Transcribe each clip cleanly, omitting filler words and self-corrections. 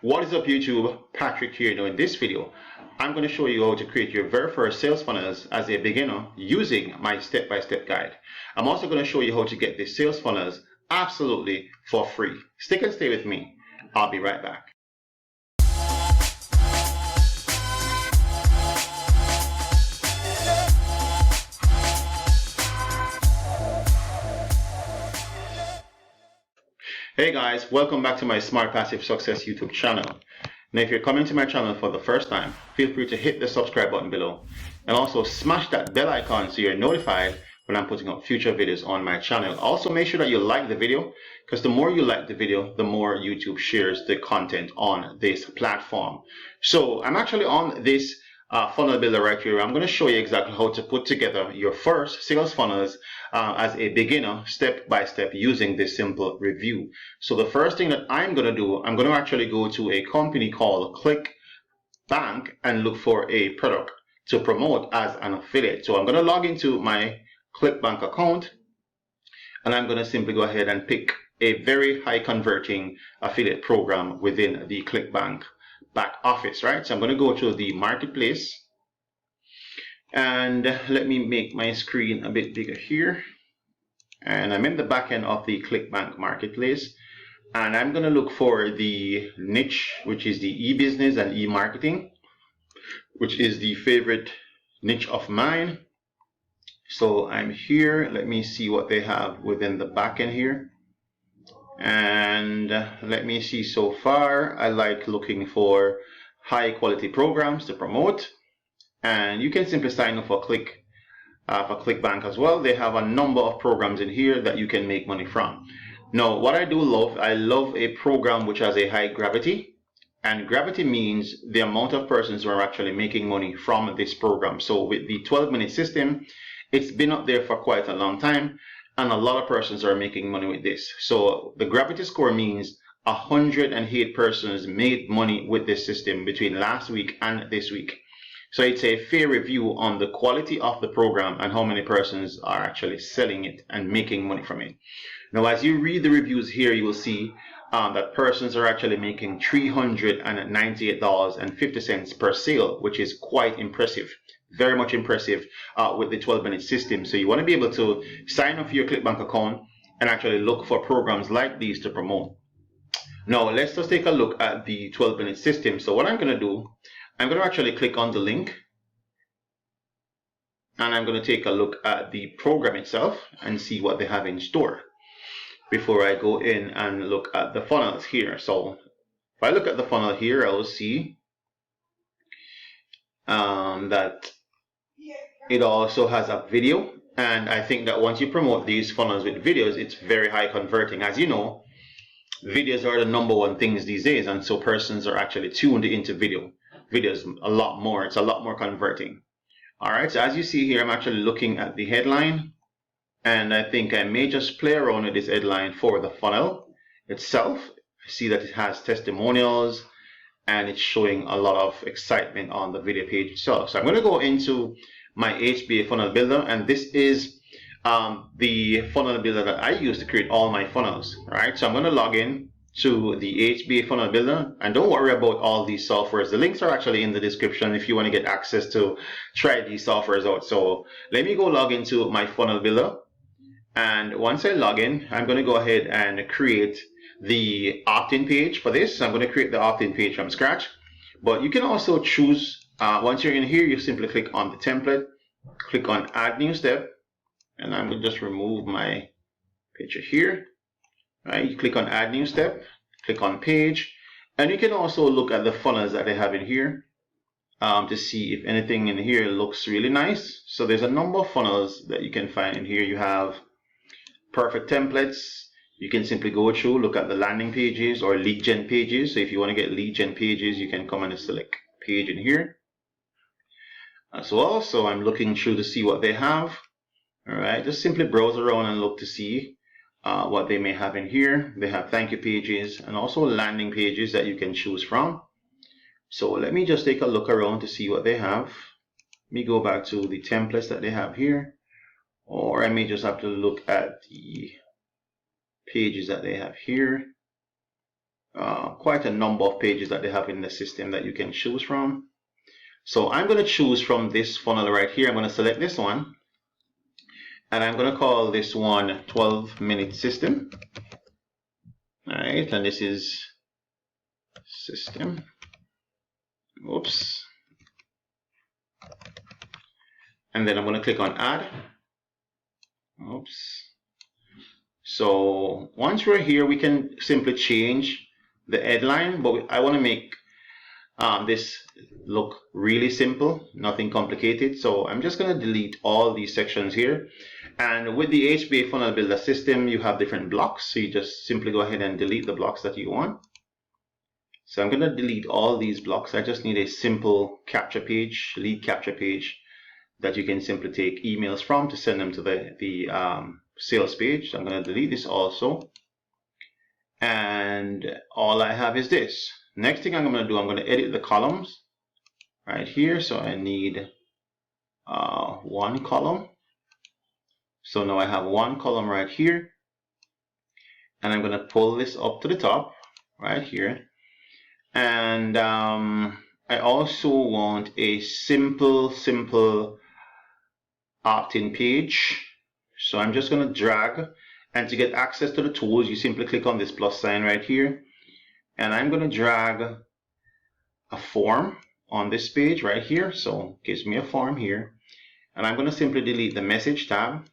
What is up YouTube? Patrick here. Now in this video, I'm going to show you how to create your very first sales funnels as a beginner using my step-by-step guide. I'm also going to show you how to get these sales funnels absolutely for free. Stick and stay with me. I'll be right back. Hey guys, welcome back to my Smart Passive Success YouTube channel. Now if you're coming to my channel for the first time, feel free to hit the subscribe button below and also smash that bell icon so you're notified when I'm putting up future videos on my channel. Also make sure that you like the video, because the more you like the video, the more YouTube shares the content on this platform. So I'm actually on this funnel builder right here. I'm going to show you exactly how to put together your first sales funnels as a beginner, step by step, using this simple review. So the first thing that I'm going to do, I'm going to actually go to a company called ClickBank and look for a product to promote as an affiliate. So I'm going to log into my ClickBank account and I'm going to simply go ahead and pick a very high converting affiliate program within the ClickBank back office, right? So I'm going to go to the marketplace and let me make my screen a bit bigger here. And I'm in the back end of the ClickBank marketplace and I'm going to look for the niche, which is the e-business and e-marketing, which is the favorite niche of mine. So I'm here. Let me see what they have within the back end here. And let me see. So far I like looking for high quality programs to promote, and you can simply sign up for ClickBank as well. They have a number of programs in here that you can make money from. Now what I do love, I love a program which has a high gravity, and gravity means the amount of persons who are actually making money from this program. So with the 12-minute system, it's been up there for quite a long time, and a lot of persons are making money with this. So the gravity score means 108 persons made money with this system between last week and this week. So it's a fair review on the quality of the program and how many persons are actually selling it and making money from it. Now as you read the reviews here, you will see that persons are actually making $398.50 per sale, which is quite impressive. Very much impressive with the 12-minute system. So you want to be able to sign up for your ClickBank account and actually look for programs like these to promote. Now let's just take a look at the 12-minute system. So what I'm going to do, I'm going to actually click on the link and I'm going to take a look at the program itself and see what they have in store before I go in and look at the funnels here. So if I look at the funnel here, I will see that it also has a video, and I think that once you promote these funnels with videos, it's very high converting. As you know, videos are the #1 things these days, and so persons are actually tuned into videos a lot more. It's a lot more converting. Alright, so as you see here, I'm actually looking at the headline, and I think I may just play around with this headline for the funnel itself. I see that it has testimonials and it's showing a lot of excitement on the video page itself. So I'm going to go into my HBA funnel builder, and this is the funnel builder that I use to create all my funnels. Right, so I'm going to log in to the HBA funnel builder, and don't worry about all these softwares. The links are actually in the description if you want to get access to try these softwares out. So let me go log into my funnel builder, and once I log in, I'm going to go ahead and create the opt-in page for this. So I'm going to create the opt-in page from scratch, but you can also choose. Once you're in here, you simply click on the template, click on add new step, and I'm going to just remove my picture here. Right, you click on add new step, click on page, and you can also look at the funnels that they have in here to see if anything in here looks really nice. So there's a number of funnels that you can find in here. You have perfect templates. You can simply go through, look at the landing pages or lead gen pages. So if you want to get lead gen pages, you can come and select page in here as well. So I'm looking through to see what they have. All right, just simply browse around and look to see what they may have in here. They have thank you pages and also landing pages that you can choose from. So let me just take a look around to see what they have. Let me go back to the templates that they have here, or I may just have to look at the pages that they have here. quite a number of pages that they have in the system that you can choose from. So I'm going to choose from this funnel right here. I'm going to select this one, and I'm going to call this one 12-minute system. All right, and this is system. Oops. And then I'm going to click on add. Oops. So once we're here, we can simply change the headline, but I want to make this look really simple, nothing complicated. So I'm just going to delete all these sections here. And with the HBA funnel builder system, you have different blocks. So you just simply go ahead and delete the blocks that you want. So I'm going to delete all these blocks. I just need a simple capture page, lead capture page that you can simply take emails from to send them to the sales page. So I'm going to delete this also. And all I have is this. Next thing I'm going to do, I'm going to edit the columns right here. So I need one column. So now I have one column right here. And I'm going to pull this up to the top right here. And I also want a simple opt-in page. So I'm just going to drag, and to get access to the tools, you simply click on this plus sign right here. And I'm going to drag a form on this page right here. So it gives me a form here. And I'm going to simply delete the message tab,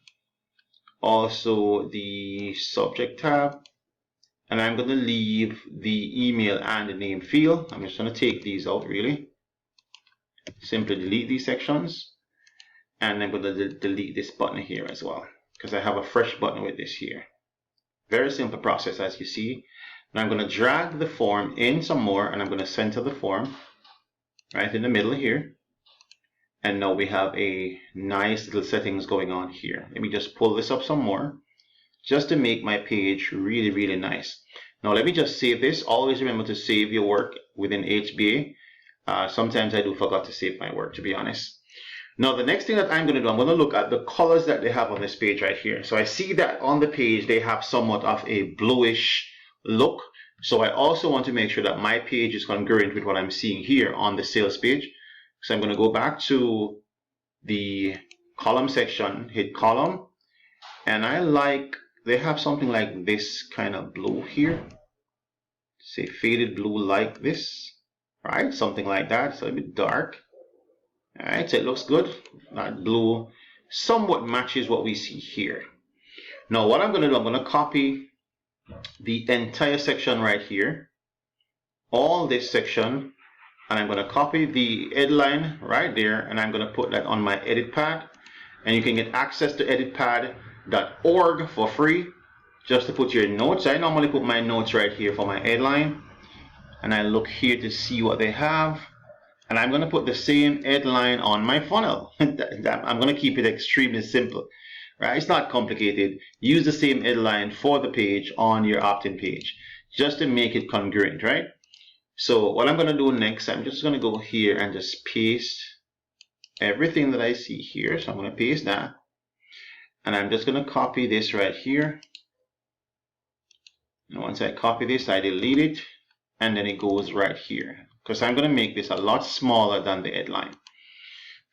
also the subject tab, and I'm going to leave the email and the name field. I'm just going to take these out really. Simply delete these sections. And I'm going to delete this button here as well, because I have a fresh button with this here. Very simple process, as you see. Now I'm going to drag the form in some more, and I'm going to center the form right in the middle here. And now we have a nice little settings going on here. Let me just pull this up some more, just to make my page really nice. Now let me just save this. Always remember to save your work within HBA. Sometimes I do forget to save my work, to be honest. Now the next thing that I'm going to do, I'm going to look at the colors that they have on this page right here. So I see that on the page they have somewhat of a bluish look. So I also want to make sure that my page is congruent with what I'm seeing here on the sales page. So I'm going to go back to the column section, hit column, and they have something like this kind of blue here. Say faded blue like this, right? Something like that. It's a bit dark. All right, so it looks good. That blue somewhat matches what we see here. Now what I'm going to do, I'm going to copy the entire section right here, all this section, and I'm going to copy the headline right there, and I'm going to put that on my edit pad. And you can get access to editpad.org for free, just to put your notes. I normally put my notes right here for my headline, and I look here to see what they have. And I'm going to put the same headline on my funnel. I'm going to keep it extremely simple, right? It's not complicated. Use the same headline for the page on your opt-in page, just to make it congruent, right? So what I'm going to do next, I'm just going to go here and just paste everything that I see here. So I'm going to paste that. And I'm just going to copy this right here. And once I copy this, I delete it. And then it goes right here, because I'm going to make this a lot smaller than the headline.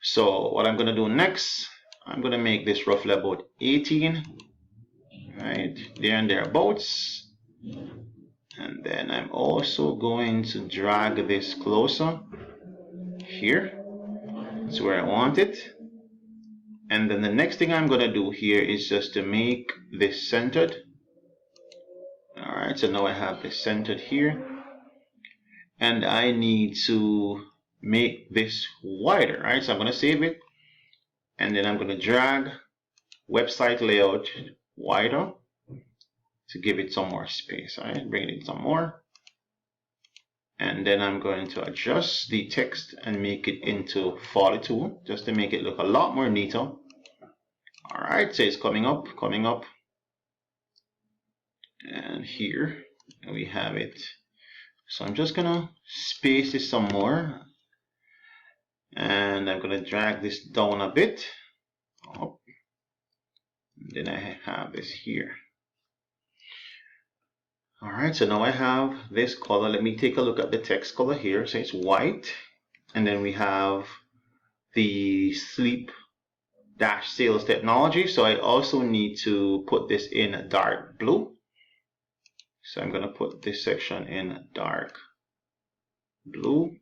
So what I'm going to do next, I'm going to make this roughly about 18, right there and thereabouts. And then I'm also going to drag this closer here. That's where I want it. And then the next thing I'm going to do here is just to make this centered. All right, so now I have this centered here. And I need to make this wider, right? So I'm going to save it, and then I'm going to drag website layout wider to give it some more space, right? Bring it in some more. And then I'm going to adjust the text and make it into 42, just to make it look a lot more neater. All right, so it's coming up. And here we have it. So I'm just gonna space this some more, and I'm gonna drag this down a bit. Oh. Then I have this here. All right, so now I have this color. Let me take a look at the text color here. So it's white, and then we have the sleep dash sales technology. So I also need to put this in dark blue. So I'm going to put this section in dark blue,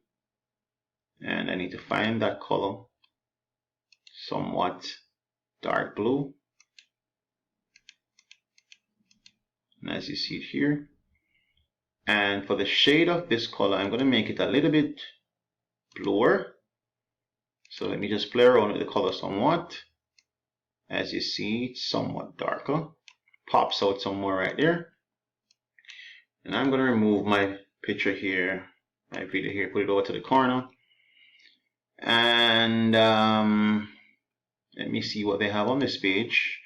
and I need to find that color somewhat dark blue. And as you see it here, and for the shade of this color, I'm going to make it a little bit bluer. So let me just play around with the color somewhat. As you see, it's somewhat darker. Pops out somewhere right there. And I'm going to remove my picture here, my video here, put it over to the corner. And let me see what they have on this page.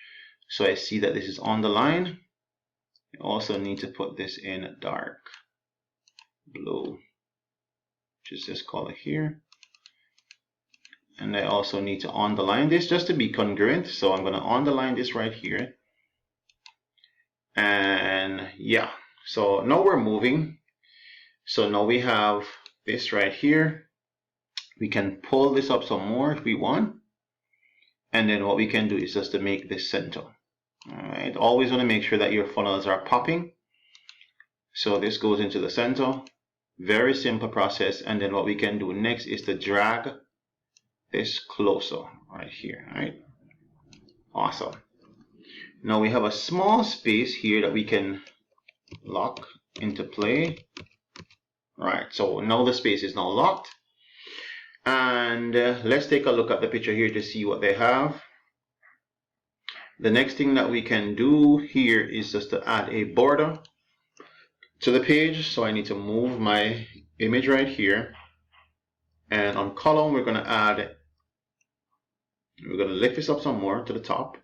So I see that this is on the line. You also need to put this in dark blue, which is this color here. And I also need to underline this just to be congruent. So I'm going to underline this right here. And yeah, so now we're moving. So now we have this right here. We can pull this up some more if we want. And then what we can do is just to make this center. All right, always want to make sure that your funnels are popping. So this goes into the center. Very simple process. And then what we can do next is to drag this closer right here. All right, awesome. Now we have a small space here that we can lock into play. All right, so now the space is now locked. And let's take a look at the picture here to see what they have. The next thing that we can do here is just to add a border to the page. So I need to move my image right here. And on column, we're going to lift this up some more to the top.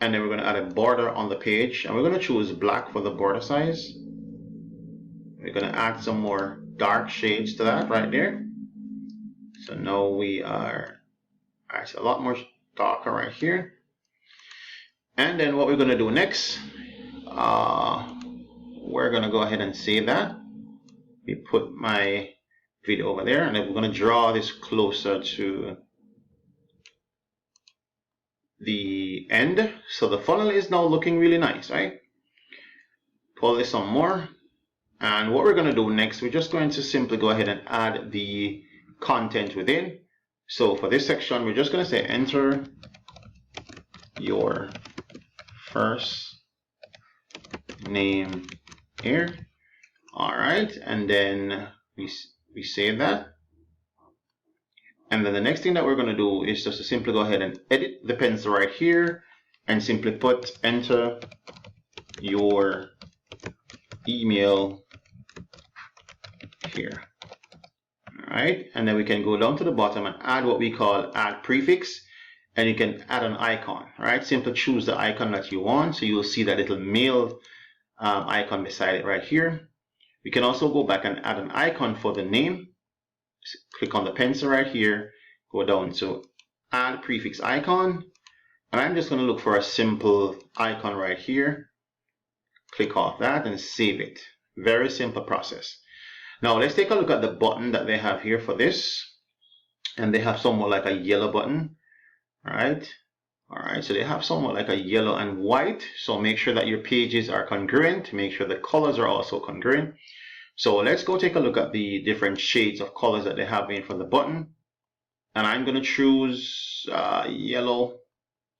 And then we're going to add a border on the page. And we're going to choose black for the border size. We're going to add some more dark shades to that right there. So now we are actually a lot more darker right here. And then what we're going to do next, we're going to go ahead and save that. We put my video over there, and then we're going to draw this closer to the end. So the funnel is now looking really nice, right? Pull this some more. And what we're going to do next, we're just going to simply go ahead and add the content within. So for this section, we're just going to say enter your first name here. All right, and then we save that. And then the next thing that we're going to do is just to simply go ahead and edit the pencil right here and simply put enter your email here. All right, and then we can go down to the bottom and add what we call add prefix. And you can add an icon, right? Simply choose the icon that you want. So you'll see that little mail icon beside it right here. We can also go back and add an icon for the name. Click on the pencil right here, go down to add prefix icon. And I'm just going to look for a simple icon right here. Click off that and save it. Very simple process. Now let's take a look at the button that they have here for this. And they have somewhat like a yellow button. All right, so they have somewhat like a yellow and white. So make sure that your pages are congruent. Make sure the colors are also congruent. So let's go take a look at the different shades of colors that they have in for the button. And I'm going to choose yellow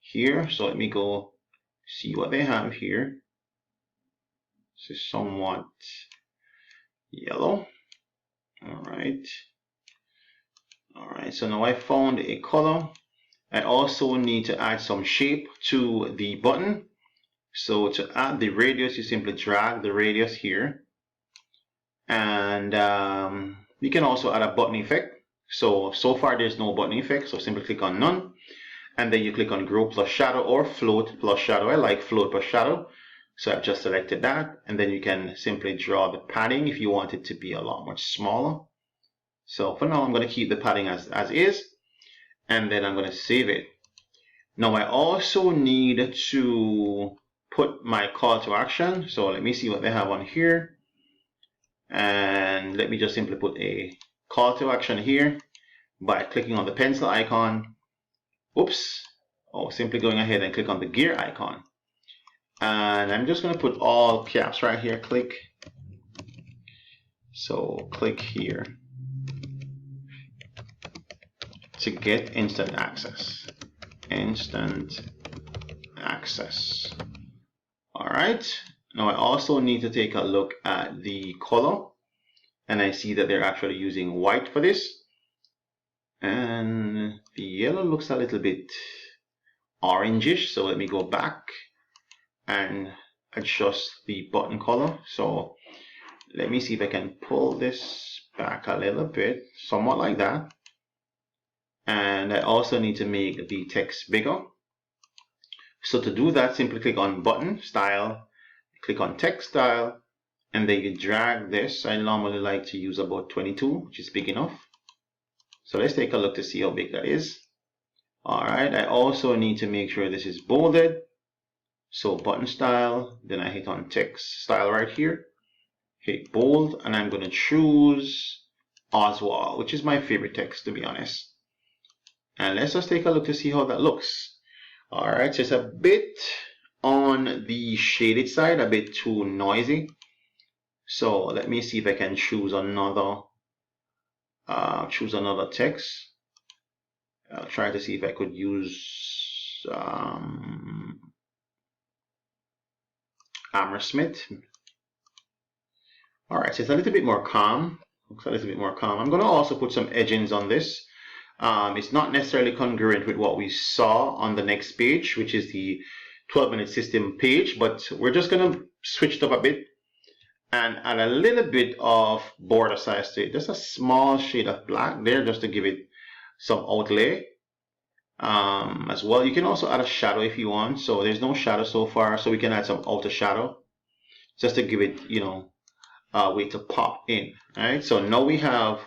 here. So let me go see what they have here. This is somewhat yellow. All right, so now I found a color. I also need to add some shape to the button. So to add the radius, you simply drag the radius here. And you can also add a button effect. So far there's no button effect, so simply click on none. And then you click on group plus shadow or float plus shadow. I like float plus shadow. So I've just selected that. And then you can simply draw the padding if you want it to be a lot much smaller. So for now, I'm going to keep the padding as is. And then I'm going to save it. Now I also need to put my call to action. So let me see what they have on here. And let me just simply put a call to action here by clicking on the pencil icon. Oops. Oh, simply going ahead and click on the gear icon. And I'm just going to put all caps right here. Click. So click here to get instant access. Instant access. All right. Now I also need to take a look at the color, and I see that they're actually using white for this. And the yellow looks a little bit orangish. So let me go back and adjust the button color. So let me see if I can pull this back a little bit, somewhat like that. And I also need to make the text bigger. So to do that, simply click on button style, click on text style, and then you drag this. I normally like to use about 22, which is big enough. So let's take a look to see how big that is. All right, I also need to make sure this is bolded. So button style, then I hit on text style right here, hit bold, and I'm going to choose Oswald, which is my favorite text, to be honest. And let's just take a look to see how that looks. All right, so it's a bit on the shaded side, a bit too noisy. So let me see if I can choose another text. I'll try to see if I could use Hammersmith. All right, so it's a little bit more calm. Looks a little bit more calm. I'm going to also put some edgings on this. It's not necessarily congruent with what we saw on the next page, which is the 12-minute system page, but we're just going to switch it up a bit and add a little bit of border size to it. Just a small shade of black there, just to give it some outlay. As well, you can also add a shadow if you want. So there's no shadow so far, so we can add some outer shadow just to give it, you know, a way to pop in. All right, so now we have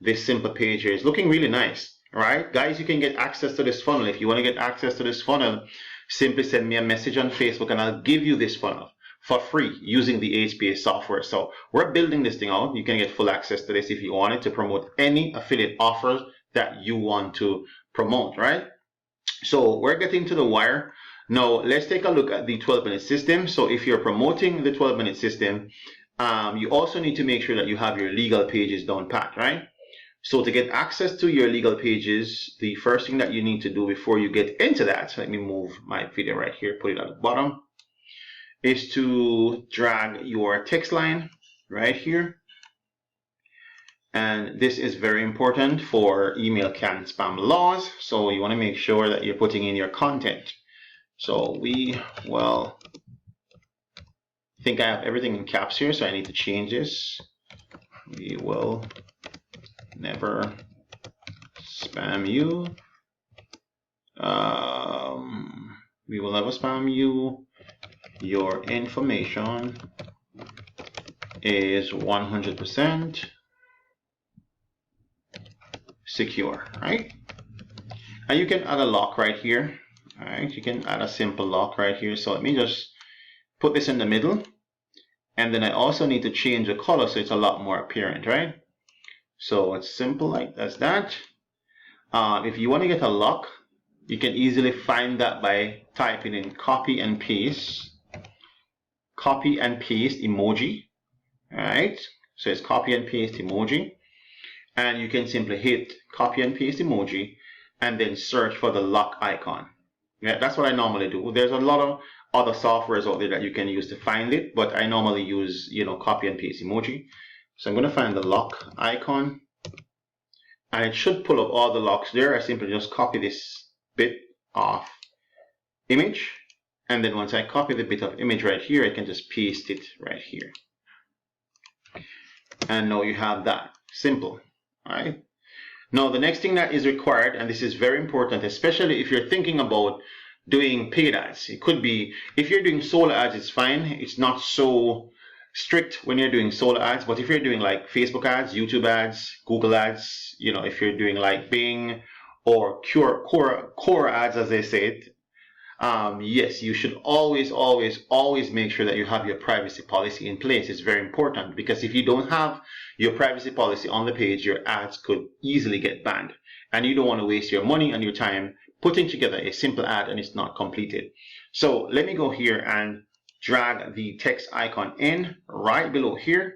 this simple page here. It's looking really nice. All right, guys, you can get access to this funnel. If you want to get access to this funnel, simply send me a message on Facebook and I'll give you this funnel for free using the HBA software. So we're building this thing out. You can get full access to this if you wanted to promote any affiliate offers that you want to promote, right? So we're getting to the wire. Now let's take a look at the 12-minute system. So if you're promoting the 12-minute system, you also need to make sure that you have your legal pages down pat, right? So to get access to your legal pages, the first thing that you need to do before you get into that, let me move my video right here, put it at the bottom, is to drag your text line right here. And this is very important for email can spam laws. So you want to make sure that you're putting in your content. So I think I have everything in caps here, so I need to change this. We will never spam you. We will never spam you. Your information is 100% secure, right? And you can add a lock right here. All right, you can add a simple lock right here. So let me just put this in the middle, and then I also need to change the color so it's a lot more apparent, right? So it's simple like that. If you want to get a lock, you can easily find that by typing in copy and paste emoji. All right, so it's copy and paste emoji, and you can simply hit copy and paste emoji and then search for the lock icon. Yeah, that's what I normally do. There's a lot of other softwares out there that you can use to find it, but I normally use, copy and paste emoji. So I'm going to find the lock icon, and it should pull up all the locks there. I simply just copy this bit of image, and then once I copy the bit of image right here, I can just paste it right here. And now you have that. Simple. All right. Now the next thing that is required, and this is very important, especially if you're thinking about doing paid ads. It could be, if you're doing solo ads, it's fine. It's not so strict when you're doing solo ads, but if you're doing like Facebook ads, YouTube ads, Google ads, if you're doing like Bing or core ads, as they say it, yes, you should always make sure that you have your privacy policy in place. It's very important, because if you don't have your privacy policy on the page, your ads could easily get banned, and you don't want to waste your money and your time putting together a simple ad and it's not completed. So let me go here and drag the text icon in right below here.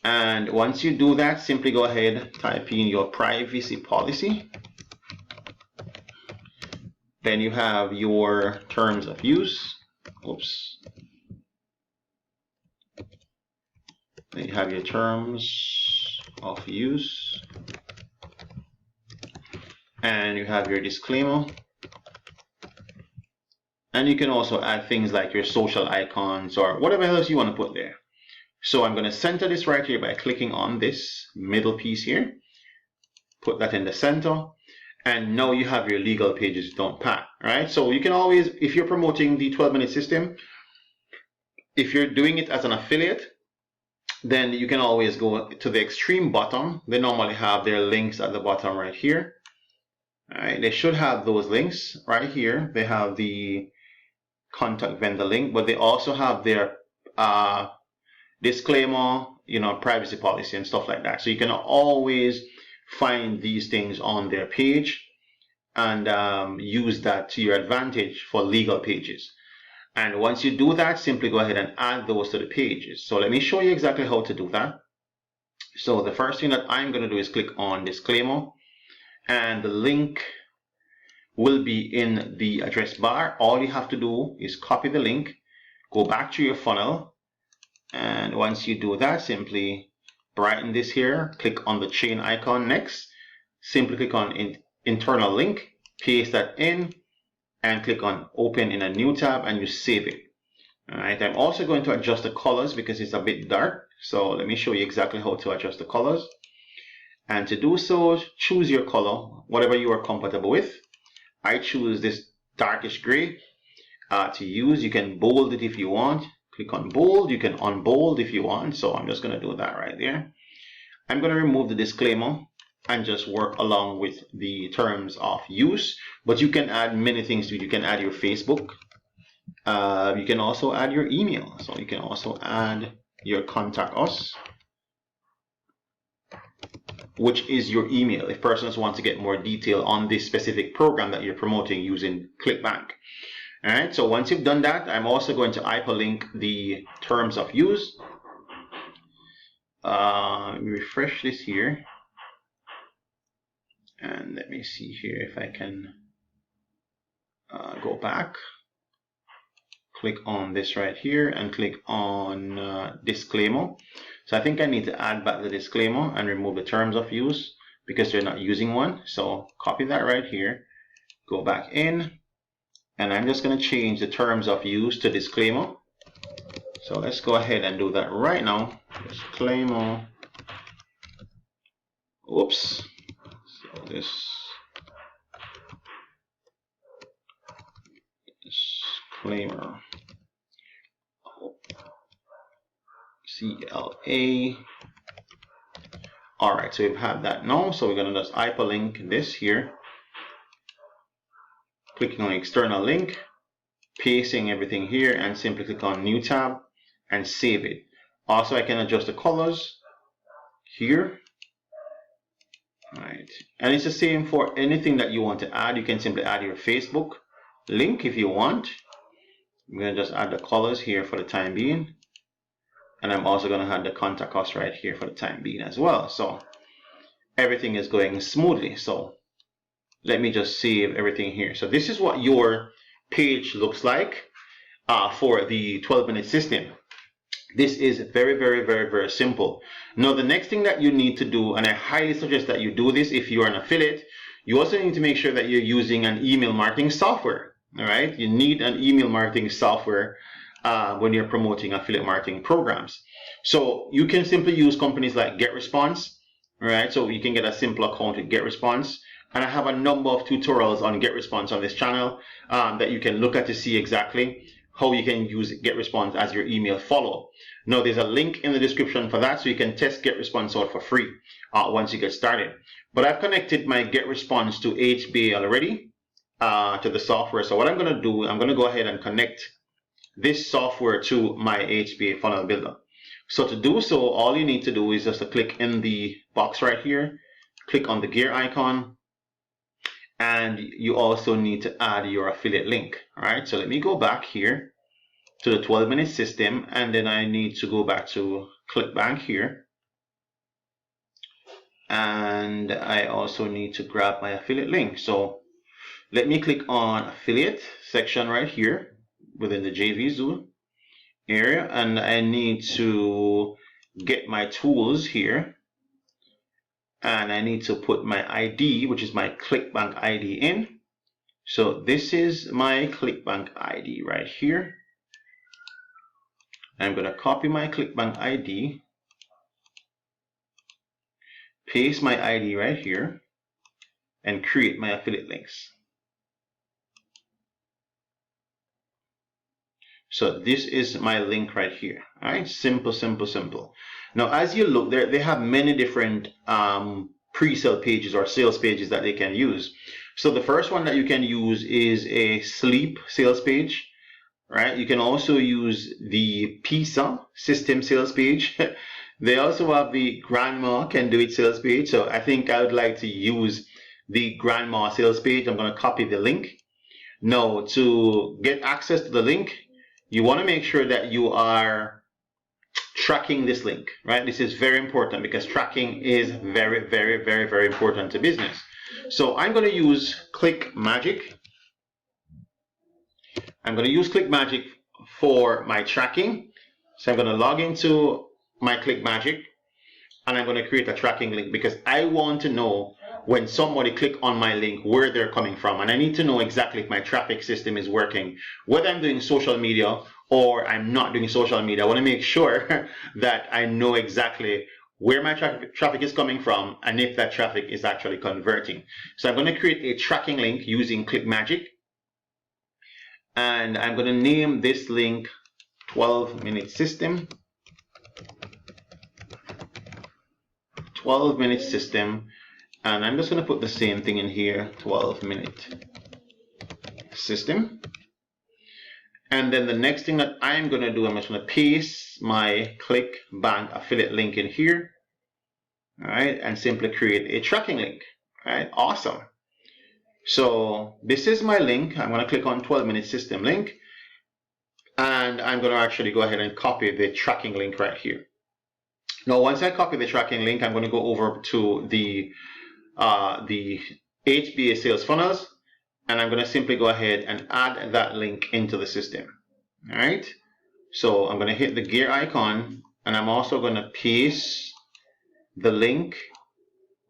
And once you do that, simply go ahead, type in your privacy policy. Then you have your terms of use. Oops. Then you have your terms of use. And you have your disclaimer. And you can also add things like your social icons or whatever else you want to put there. So I'm going to center this right here by clicking on this middle piece here. Put that in the center. And now you have your legal pages don't pack, right? So you can always, if you're promoting the 12-minute system, if you're doing it as an affiliate, then you can always go to the extreme bottom. They normally have their links at the bottom right here. All right, they should have those links right here. They have the contact vendor link, but they also have their disclaimer, privacy policy and stuff like that. So you can always find these things on their page and use that to your advantage for legal pages. And once you do that, simply go ahead and add those to the pages. So let me show you exactly how to do that. So the first thing that I'm going to do is click on disclaimer, and the link will be in the address bar. All you have to do is copy the link, go back to your funnel, and once you do that, simply brighten this here, click on the chain icon next, simply click on internal link, paste that in, and click on open in a new tab, and you save it. All right, I'm also going to adjust the colors because it's a bit dark. So let me show you exactly how to adjust the colors. And to do so, choose your color, whatever you are comfortable with. I choose this darkish gray to use. You can bold it if you want. Click on bold. You can unbold if you want. So I'm just going to do that right there. I'm going to remove the disclaimer and just work along with the terms of use. But you can add many things to it. You can add your Facebook. You can also add your email. So you can also add your contact us, which is your email if persons want to get more detail on this specific program that you're promoting using ClickBank. All right, so once you've done that, I'm also going to hyperlink the terms of use. Refresh this here. And let me see here if I can go back. Click on this right here and click on disclaimer. So I think I need to add back the disclaimer and remove the terms of use because they're not using one. So copy that right here, go back in, and I'm just going to change the terms of use to disclaimer. So let's go ahead and do that right now. Disclaimer. Oops. So this disclaimer. CLA. Alright, so we've had that now. So we're going to just hyperlink this here. Clicking on external link, pasting everything here, and simply click on new tab and save it. Also, I can adjust the colors here. Alright, and it's the same for anything that you want to add. You can simply add your Facebook link if you want. I'm going to just add the colors here for the time being. And I'm also going to have the contact us right here for the time being as well. So everything is going smoothly. So let me just save everything here. So this is what your page looks like for the 12-minute system. This is very, very, very, very simple. Now, the next thing that you need to do, and I highly suggest that you do this if you are an affiliate, you also need to make sure that you're using an email marketing software. All right, you need an email marketing software when you're promoting affiliate marketing programs. So you can simply use companies like GetResponse, right? So you can get a simple account with GetResponse. And I have a number of tutorials on GetResponse on this channel that you can look at to see exactly how you can use GetResponse as your email follow. Now, there's a link in the description for that, so you can test GetResponse out for free once you get started. But I've connected my GetResponse to HBA already. to the software. So what I'm going to do, I'm going to go ahead and connect this software to my HBA funnel builder. So to do so, all you need to do is just to click in the box right here, click on the gear icon, and you also need to add your affiliate link. All right, so let me go back here to the 12-minute system, and then I need to go back to ClickBank here, and I also need to grab my affiliate link. So let me click on affiliate section right here within the JVZoo area, and I need to get my tools here, and I need to put my ID, which is my ClickBank ID, in. So this is my ClickBank ID right here. I'm going to copy my ClickBank ID, paste my ID right here, and create my affiliate links. So this is my link right here. All right, simple, simple, simple. Now, as you look there, they have many different pre-sale pages or sales pages that they can use. So the first one that you can use is a sleep sales page, right? You can also use the pizza system sales page. They also have the grandma can do it sales page. So I think I would like to use the grandma sales page. I'm going to copy the link. Now, to get access to the link, you want to make sure that you are tracking this link, right? This is very important because tracking is very, very, very, very important to business. So I'm going to use ClickMagick. I'm going to use ClickMagick for my tracking. So I'm going to log into my ClickMagick, and I'm going to create a tracking link because I want to know when somebody click on my link where they're coming from, and I need to know exactly if my traffic system is working, whether I'm doing social media or I'm not doing social media. I want to make sure that I know exactly where my traffic is coming from and if that traffic is actually converting. So I'm going to create a tracking link using ClickMagick, and I'm going to name this link 12-minute system. 12-minute system, and I'm just going to put the same thing in here, 12-minute system. And then the next thing that I'm going to do, I'm just going to paste my ClickBank affiliate link in here, all right, and simply create a tracking link. All right, awesome. So this is my link. I'm going to click on 12-minute system link, and I'm going to actually go ahead and copy the tracking link right here. Now, once I copy the tracking link, I'm going to go over to the HBA sales funnels, and I'm going to simply go ahead and add that link into the system. All right. So I'm going to hit the gear icon, and I'm also going to paste the link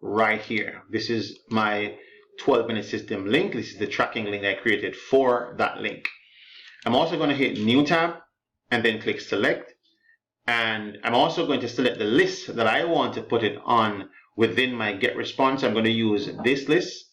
right here. This is my 12-minute system link. This is the tracking link I created for that link. I'm also going to hit New tab and then click Select. And I'm also going to select the list that I want to put it on within my get response. I'm going to use this list,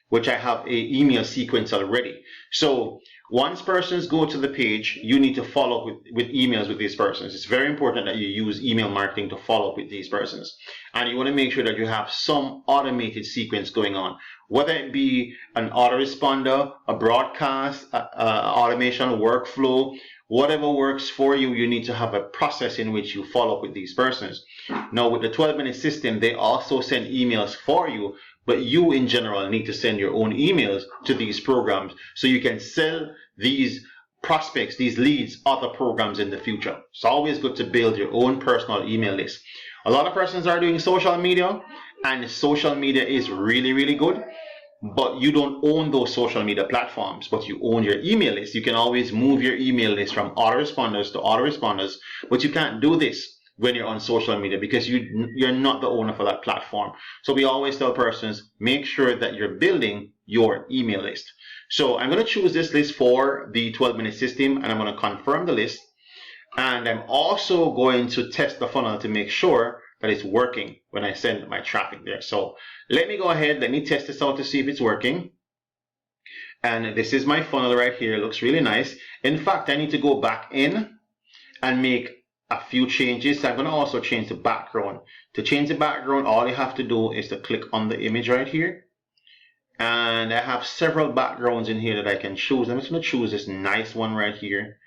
which I have a email sequence already. So once persons go to the page, you need to follow up with emails with these persons. It's very important that you use email marketing to follow up with these persons. And you want to make sure that you have some automated sequence going on, whether it be an autoresponder, a broadcast, automation workflow, whatever works for you. You need to have a process in which you follow up with these persons. Now, with the 12-minute system, they also send emails for you, but you in general need to send your own emails to these programs so you can sell these prospects, these leads, other programs in the future. It's always good to build your own personal email list. A lot of persons are doing social media, and social media is really, really good, but you don't own those social media platforms, but you own your email list. You can always move your email list from autoresponders to autoresponders, but you can't do this when you're on social media because you're not the owner for that platform. So we always tell persons, make sure that you're building your email list. So I'm going to choose this list for the 12-minute system, and I'm going to confirm the list. And I'm also going to test the funnel to make sure that it's working when I send my traffic there. So let me go ahead, let me test this out to see if it's working. And this is my funnel right here. It looks really nice. In fact, I need to go back in and make a few changes. So I'm going to also change the background. To change the background, all you have to do is to click on the image right here. And I have several backgrounds in here that I can choose. I'm just going to choose this nice one right here.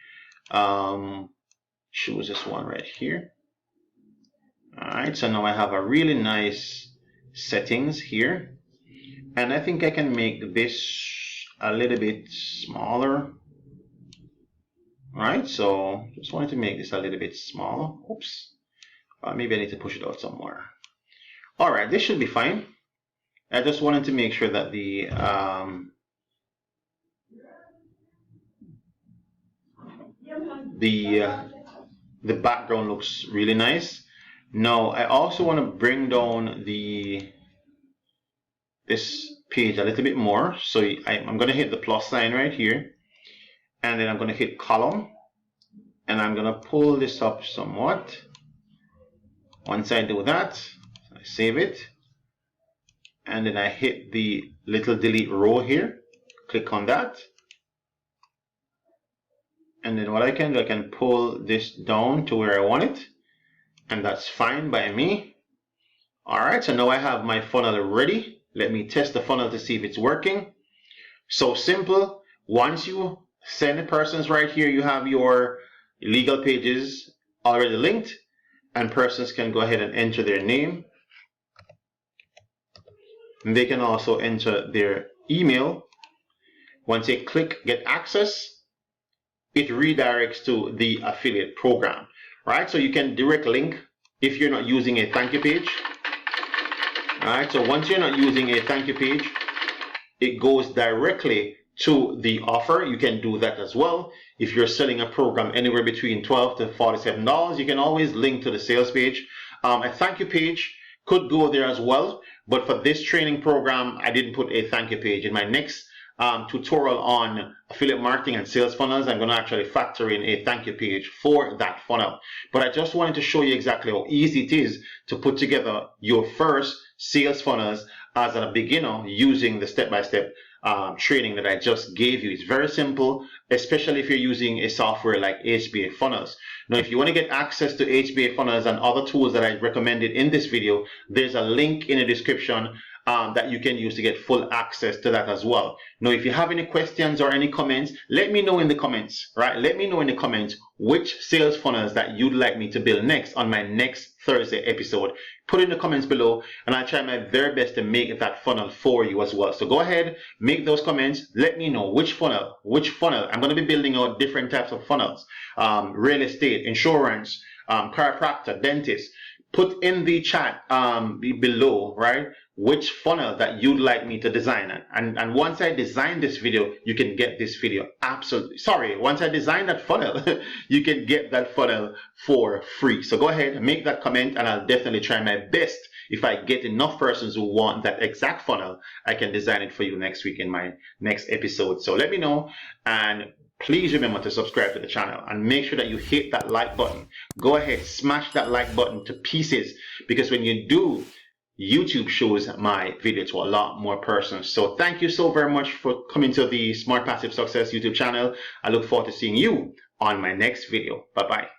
Choose this one right here. Alright, so now I have a really nice settings here. And I think I can make this a little bit smaller. Alright, so just wanted to make this a little bit smaller. Oops. Maybe I need to push it out somewhere. Alright, this should be fine. I just wanted to make sure that the background looks really nice. Now I also want to bring down this page a little bit more. So I'm going to hit the plus sign right here, and then I'm going to hit column, and I'm going to pull this up somewhat. Once I do that, I save it, and then I hit the little delete row here, click on that, and then what I can do, I can pull this down to where I want it, and that's fine by me. Alright, so now I have my funnel ready. Let me test the funnel to see if it's working. So simple. Once you send the persons right here, you have your legal pages already linked, and persons can go ahead and enter their name. And they can also enter their email. Once they click get access, it redirects to the affiliate program, right? So you can direct link if you're not using a thank you page. All right, so once you're not using a thank you page, it goes directly to the offer. You can do that as well. If you're selling a program anywhere between $12 to $47, you can always link to the sales page. A thank you page could go there as well, but for this training program, I didn't put a thank you page. In my next tutorial on affiliate marketing and sales funnels, I'm going to actually factor in a thank you page for that funnel. But I just wanted to show you exactly how easy it is to put together your first sales funnels as a beginner using the step-by-step training that I just gave you. It's very simple, especially if you're using a software like HBA Funnels. Now, if you want to get access to HBA Funnels and other tools that I recommended in this video, there's a link in the description that you can use to get full access to that as well. Now, if you have any questions or any comments, let me know in the comments, right? Let me know in the comments which sales funnels that you'd like me to build next on my next Thursday episode. Put in the comments below, and I'll try my very best to make that funnel for you as well. So go ahead, make those comments. Let me know which funnel. I'm going to be building out different types of funnels. Real estate, insurance, chiropractor, dentist. Put in the chat below, right, which funnel that you'd like me to design. And once I design this video, you can get this video once I design that funnel, you can get that funnel for free. So go ahead and make that comment, and I'll definitely try my best. If I get enough persons who want that exact funnel, I can design it for you next week in my next episode. So let me know, and please remember to subscribe to the channel and make sure that you hit that like button. Go ahead, smash that like button to pieces, because when you do, YouTube shows my video to a lot more persons. So thank you so very much for coming to the Smart Passive Success YouTube channel. I look forward to seeing you on my next video. Bye-bye.